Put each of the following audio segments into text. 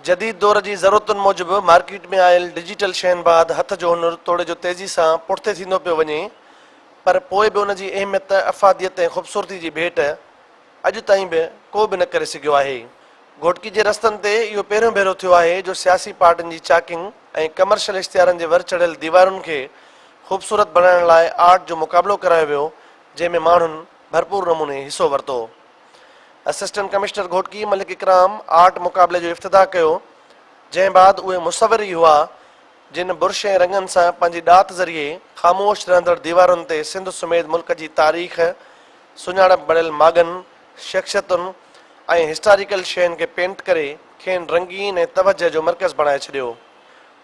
जदीद दौर की ज़रूरतुनि मूजिब मार्केट में आयल डिजिटल शयुनि बाद हथ जो हुनुर तोड़े जो तेज़ी से पुठिते थींदो पियो वञे, पर पोइ बि उन जी अहमियत, अफ़ादियत ऐं ख़ूबसूरती जी भेट अॼु ताईं बि को बि न करे सघियो आहे। घोटकी जे रस्तनि ते इहो पहिरियों भेरो थियो आहे जो सियासी पार्टियुनि जी चैकिंग ऐं कमर्शियल इश्तिहारनि जे वर चढ़ियल दीवारुनि खे ख़ूबसूरत बणाइण लाइ आर्ट जो मुक़ाबिलो करायो वियो, जंहिंमें माण्हुनि भरपूर नमूने हिसो वरितो। असिस्टेंट कमिश्नर घोटकी मलिक इकराम आर्ट मुक़ाबले जो इफ़्तिताह कयो, जंहिं बाद उहे मुसविर ई हुआ जिन बुर्श ऐं रंगनि सां पंहिंजी ॾात ज़रिए ख़ामोश रहंदड़ दीवारुनि ते सिंध समेत मुल्क जी तारीख़, सुञाणप बणियल मागनि, शख़्सियतुनि ऐं हिस्टोरिकल शयुनि खे पेंट करे खेनि रंगीन ऐं तवजह जो मर्कज़ बणाए छॾियो।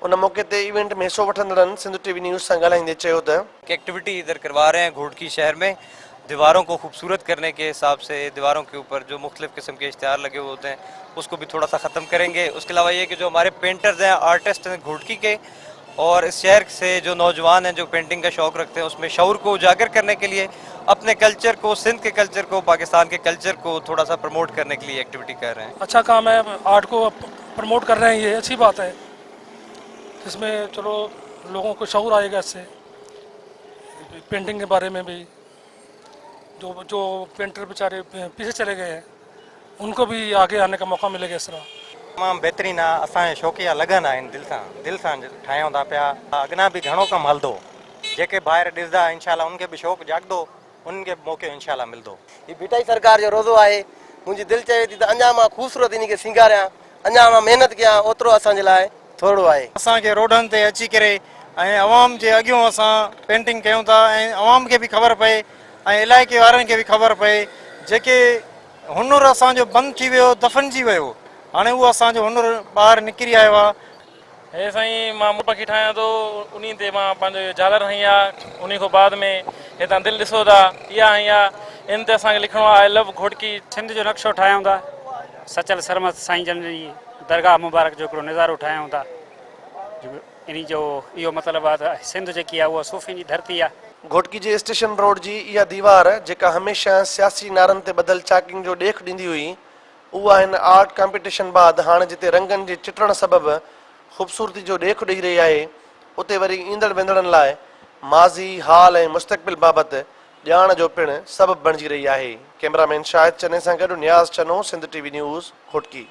उन मौके ते इवेंट में हिसो वठंदड़नि सिंध टीवी न्यूज़ सां ॻाल्हाईंदे चयो त एक्टिविटी इधर करवा रहे हैं घोटकी शहर में, दीवारों को खूबसूरत करने के हिसाब से दीवारों के ऊपर जो मुख्तलिफ किस्म के इश्तिहार लगे हुए होते हैं उसको भी थोड़ा सा ख़त्म करेंगे। उसके अलावा ये कि जो हमारे पेंटर्स हैं, आर्टिस्ट हैं घोटकी के, और इस शहर से जो नौजवान हैं जो पेंटिंग का शौक़ रखते हैं, उसमें शऊर को उजागर करने के लिए अपने कल्चर को, सिंध के कल्चर को, पाकिस्तान के कल्चर को थोड़ा सा प्रमोट करने के लिए एक्टिविटी कर रहे हैं। अच्छा काम है, आर्ट को प्रमोट कर रहे हैं, ये अच्छी बात है। इसमें चलो लोगों को शऊर आएगा इससे, पेंटिंग के बारे में भी। जो पेंटर बेचारे पीछे चले गए हैं उनको भी आगे आने का मौका मिलेगा इस तरह। तमामु बहितरीन आहे। असांजे शौक़िया लगन आहिनि, दिलि सां ठाहियूं था पिया। अॻियां बि घणो कमु हलंदो, जेके ॿाहिरि ॾिसंदा इंशाल्लाह उनखे बि शौक़ु जाॻंदो, उन्हनि खे मौक़ो इंशाल्लाह मिलंदो। हीअ बीटाई सरकार जो रोज़ो आहे। मुंहिंजी दिलि चवे थी त अञा मां ख़ूबसूरत इन खे सिंगारियां, अञा मां महिनत कयां, ओतिरो असांजे लाइ थोरो आहे। असांखे रोडनि ते अची करे ऐं अवाम जे अॻियां असां पेंटिंग कयूं था ऐं अवाम खे बि ख़बर पए ऐं इलाइक़े वारनि खे बि ख़बर पए। जेके हुनुर असांजो बंदि थी वियो, दफ़नजी वियो, हाणे उहो असांजो हुनुर ॿाहिरि निकिरी आयो आहे। हे साईं, मां पखी ठाहियां थो, उन ते मां पंहिंजो झालर हई आहे। उन खां बाद में हितां दिलि ॾिसो था, इहा हई आहे। इन ते असांखे लिखिणो आहे आई लव घोटकी। सिंध जो नक्शो ठाहियूं था, सचल सरमत साईं जन जी दरगाह मुबारक जो हिकिड़ो नज़ारो ठाहियूं था। इन जो इहो मतिलबु आहे त सिंध जेकी आहे उहा सूफ़ी जी धरती आहे। घोटकी जे स्टेशन रोड जी इहा दीवार जेका हमेशह सियासी नारनि ते ॿधल चैकिंग जो ॾेख ॾींदी हुई, उहा हिन आर्ट कॉम्पिटिशन बाद हाणे जिते रंगनि जे चिटण सबबि ख़ूबसूरती जो ॾेख ॾेई रही आहे, उते वरी ईंदड़ वेंदड़नि लाइ माज़ी, हाल ऐं मुस्तक़बिल बाबति ॼाण जो पिणु सबबु बणिजी रही आहे। कैमरामैन शाहिद चने सां गॾु नियाज़ चनो, सिंध टीवी न्यूज़, घोटकी।